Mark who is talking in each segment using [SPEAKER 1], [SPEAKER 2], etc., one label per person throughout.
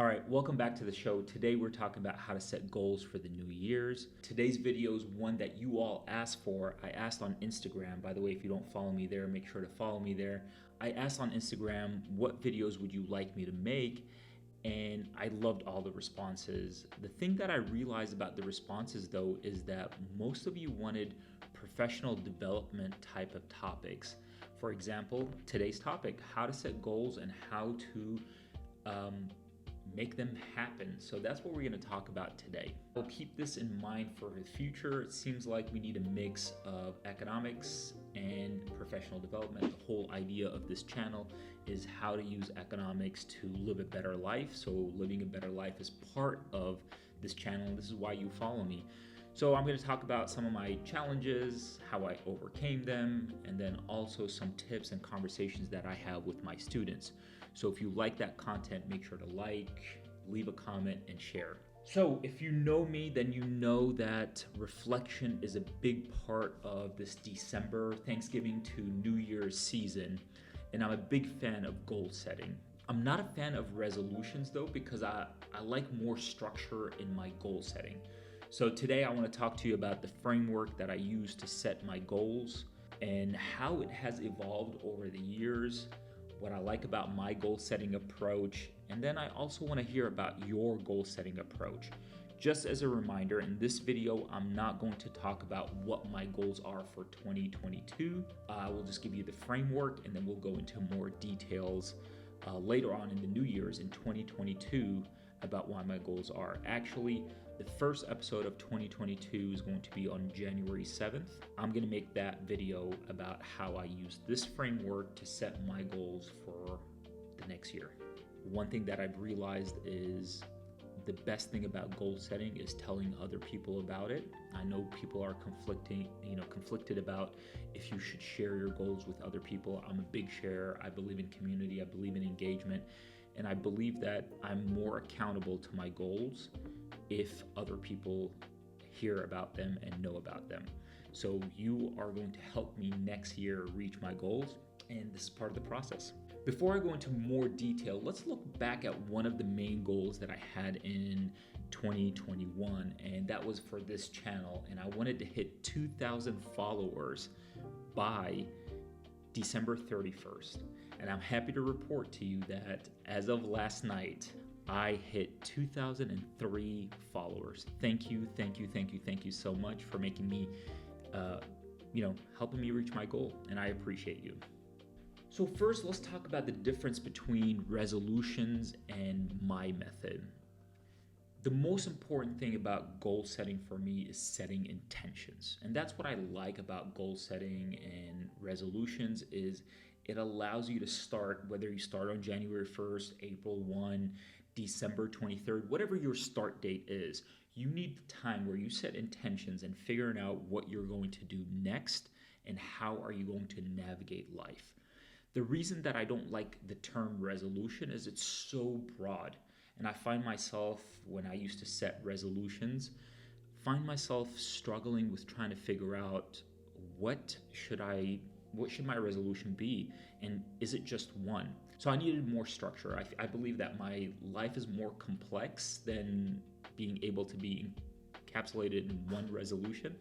[SPEAKER 1] All right, welcome back to the show. Today we're talking about how to set goals for the new year's. Today's video is one that you all asked for. I asked on Instagram. By the way, if you don't follow me there, make sure to follow me there. I asked on Instagram, what videos would you like me to make? And I loved all the responses. The thing that I realized about the responses though is that most of you wanted professional development type of topics. For example, today's topic, how to set goals and how to make them happen. So that's what we're going to talk about today. We'll keep this in mind for the future. It seems like we need a mix of economics and professional development. The whole idea of this channel is how to use economics to live a better life. So living a better life is part of this channel, and this is why you follow me. So I'm going to talk about some of my challenges, how I overcame them, and then also some tips and conversations that I have with my students. So if you like that content, make sure to like, leave a comment, and share. So if you know me, then you know that reflection is a big part of this December, Thanksgiving to New Year's season. And I'm a big fan of goal setting. I'm not a fan of resolutions though, because I like more structure in my goal setting. So today I want to talk to you about the framework that I use to set my goals and how it has evolved over the years, what I like about my goal setting approach, and then I also want to hear about your goal setting approach. Just as a reminder, in this video, I'm not going to talk about what my goals are for 2022. I will just give you the framework and then we'll go into more details later on in the new year's in 2022 about what my goals are. Actually, the first episode of 2022 is going to be on January 7th. I'm going to make that video about how I use this framework to set my goals for the next year. One thing that I've realized is the best thing about goal setting is telling other people about it. I know people are conflicted about if you should share your goals with other people. I'm a big sharer. I believe in community. I believe in engagement. And I believe that I'm more accountable to my goals if other people hear about them and know about them. So you are going to help me next year reach my goals, and this is part of the process. Before I go into more detail, let's look back at one of the main goals that I had in 2021, and that was for this channel, and I wanted to hit 2,000 followers by December 31st. And I'm happy to report to you that as of last night, I hit 2,003 followers. Thank you so much for making me, helping me reach my goal, and I appreciate you. So first, let's talk about the difference between resolutions and my method. The most important thing about goal setting for me is setting intentions. And that's what I like about goal setting and resolutions is it allows you to start, whether you start on January 1st, April 1, December 23rd, whatever your start date is, you need the time where you set intentions and figuring out what you're going to do next and how are you going to navigate life. The reason that I don't like the term resolution is it's so broad. And I find myself, when I used to set resolutions, find myself struggling with trying to figure out what should my resolution be, and is it just one? So I needed more structure. I believe that my life is more complex than being able to be encapsulated in one resolution.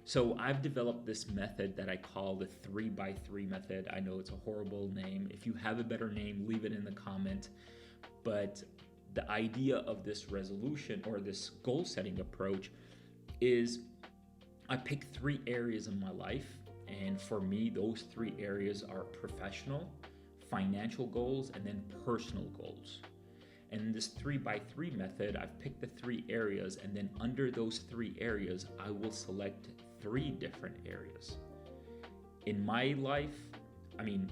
[SPEAKER 1] So I've developed this method that I call the 3x3 method. I know it's a horrible name. If you have a better name, leave it in the comment. But the idea of this resolution or this goal setting approach is I pick 3 areas in my life. And for me, those 3 areas are professional, financial goals, and then personal goals. And in this 3x3 method, I've picked the 3 areas, and then under those 3 areas, I will select 3 different areas. In my life,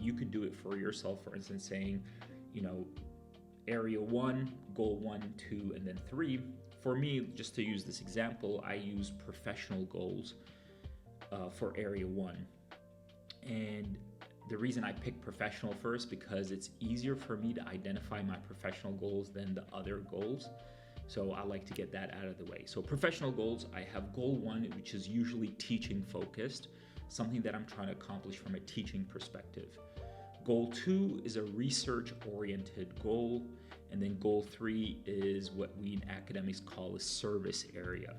[SPEAKER 1] you could do it for yourself, for instance, saying, area 1, goal 1, 2, and then 3. For me, just to use this example, I use professional goals for area 1. And the reason I picked professional first because it's easier for me to identify my professional goals than the other goals. So I like to get that out of the way. So professional goals, I have goal 1, which is usually teaching focused, something that I'm trying to accomplish from a teaching perspective. Goal 2 is a research-oriented goal, And then goal 3 is what we in academics call a service area.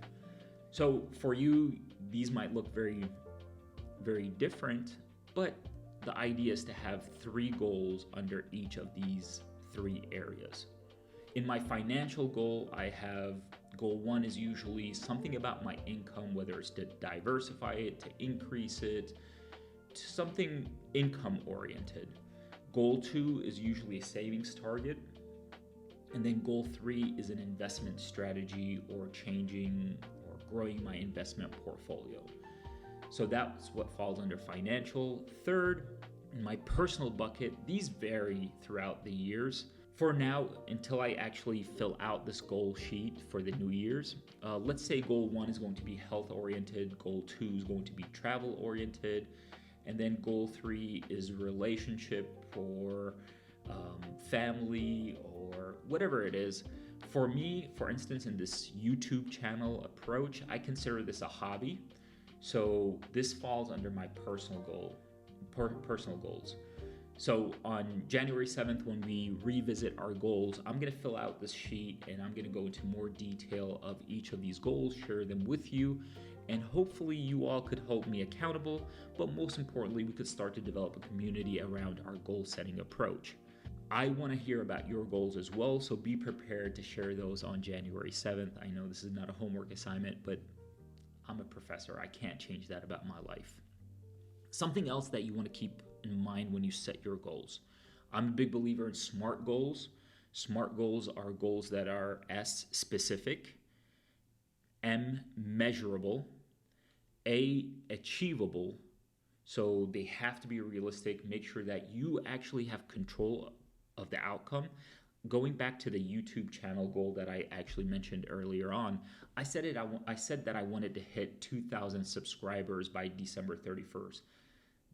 [SPEAKER 1] So for you, these might look very, very different, but the idea is to have 3 goals under each of these 3 areas. In my financial goal, I have goal 1 is usually something about my income, whether it's to diversify it, to increase it, to something income oriented. Goal 2 is usually a savings target. And then goal 3 is an investment strategy or changing or growing my investment portfolio. So that's what falls under financial. Third, in my personal bucket, these vary throughout the years. For now, until I actually fill out this goal sheet for the New Year's, let's say goal 1 is going to be health oriented, goal 2 is going to be travel oriented, and then goal 3 is relationship or family or whatever it is. For me, for instance, in this YouTube channel approach, I consider this a hobby. So this falls under my personal goals. So on January 7th, when we revisit our goals, I'm going to fill out this sheet and I'm going to go into more detail of each of these goals, share them with you, and hopefully you all could hold me accountable. But most importantly, we could start to develop a community around our goal setting approach. I want to hear about your goals as well, so be prepared to share those on January 7th. I know this is not a homework assignment, but I'm a professor. I can't change that about my life. Something else that you want to keep in mind when you set your goals. I'm a big believer in SMART goals. SMART goals are goals that are S, specific, M, measurable, A, achievable. So they have to be realistic. Make sure that you actually have control of the outcome. Going back to the YouTube channel goal that I actually mentioned earlier on, I said that I wanted to hit 2,000 subscribers by December 31st.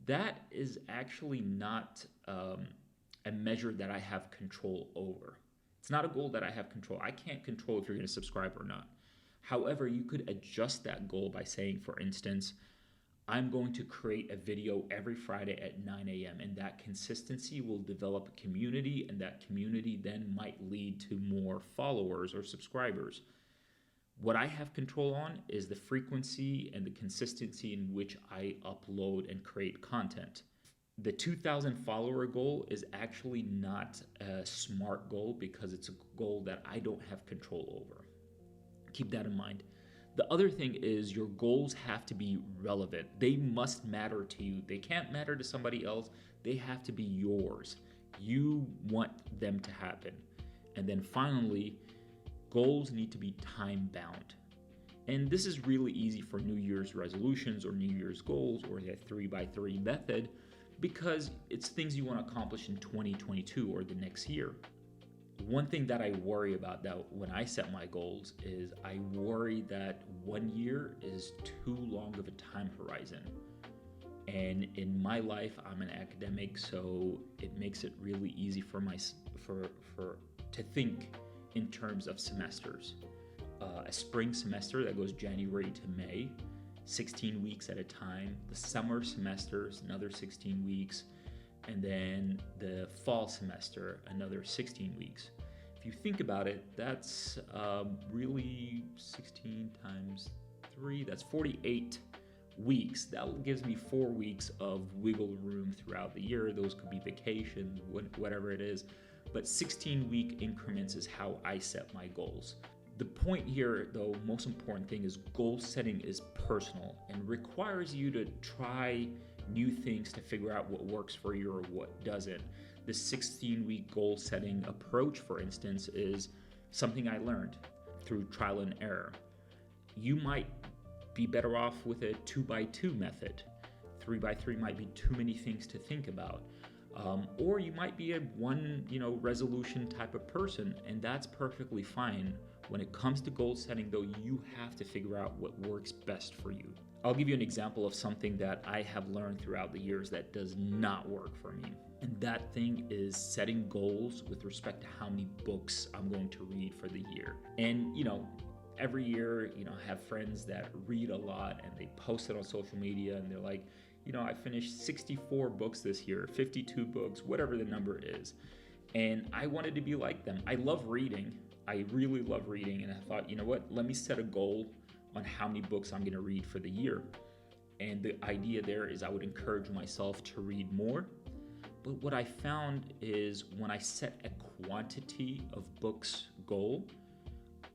[SPEAKER 1] That is actually not a measure that I have control over. It's not a goal that I have control. I can't control if you're going to subscribe or not. However, you could adjust that goal by saying, for instance, I'm going to create a video every Friday at 9 a.m. and that consistency will develop a community, and that community then might lead to more followers or subscribers. What I have control on is the frequency and the consistency in which I upload and create content. The 2,000 follower goal is actually not a SMART goal because it's a goal that I don't have control over. Keep that in mind. The other thing is your goals have to be relevant. They must matter to you. They can't matter to somebody else. They have to be yours. You want them to happen. And then finally, goals need to be time bound. And this is really easy for New Year's resolutions or New Year's goals or the 3x3 method because it's things you want to accomplish in 2022 or the next year. One thing that I worry about that when I set my goals is I worry that 1 year is too long of a time horizon. And in my life, I'm an academic, so it makes it really easy for to think in terms of semesters. A spring semester that goes January to May, 16 weeks at a time. The summer semester is another 16 weeks. And then the fall semester, another 16 weeks. If you think about it, that's really 16 times 3, that's 48 weeks. That gives me 4 weeks of wiggle room throughout the year. Those could be vacations, whatever it is. But 16-week increments is how I set my goals. The point here, though, most important thing is goal setting is personal and requires you to try new things to figure out what works for you or what doesn't. The 16-week goal setting approach, for instance, is something I learned through trial and error. You might be better off with a 2x2 method. 3x3 might be too many things to think about. Or you might be a one, resolution type of person, and that's perfectly fine. When it comes to goal setting, though, you have to figure out what works best for you. I'll give you an example of something that I have learned throughout the years that does not work for me. And that thing is setting goals with respect to how many books I'm going to read for the year. And, every year, I have friends that read a lot and they post it on social media and they're like, I finished 64 books this year, 52 books, whatever the number is. And I wanted to be like them. I love reading. I really love reading. And I thought, you know what? Let me set a goal on how many books I'm going to read for the year. And the idea there is I would encourage myself to read more. But what I found is when I set a quantity of books goal,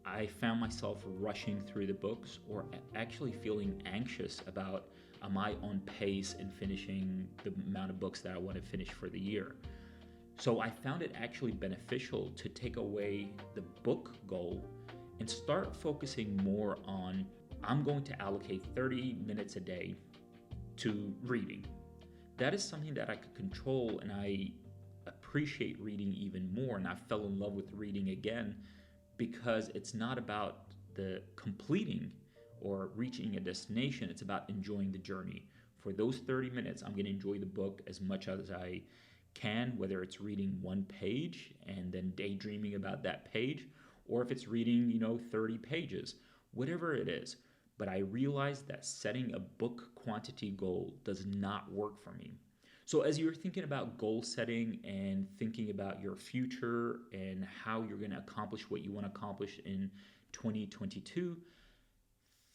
[SPEAKER 1] I found myself rushing through the books or actually feeling anxious about, am I on pace in finishing the amount of books that I want to finish for the year? So I found it actually beneficial to take away the book goal and start focusing more on, I'm going to allocate 30 minutes a day to reading. That is something that I could control, and I appreciate reading even more. And I fell in love with reading again because it's not about the completing or reaching a destination. It's about enjoying the journey. For those 30 minutes, I'm going to enjoy the book as much as I can, whether it's reading one page and then daydreaming about that page, or if it's reading, 30 pages, whatever it is. But I realized that setting a book quantity goal does not work for me. So as you're thinking about goal setting and thinking about your future and how you're going to accomplish what you want to accomplish in 2022,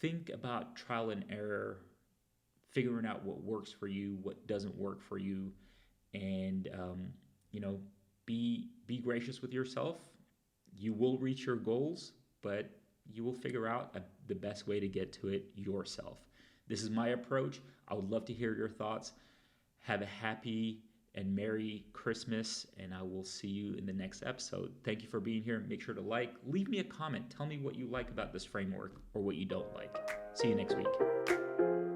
[SPEAKER 1] think about trial and error, figuring out what works for you, what doesn't work for you, and be gracious with yourself. You will reach your goals, but you will figure out the best way to get to it yourself. This is my approach. I would love to hear your thoughts. Have a happy and Merry Christmas, and I will see you in the next episode. Thank you for being here. Make sure to leave me a comment. Tell me what you like about this framework or what you don't like. See you next week.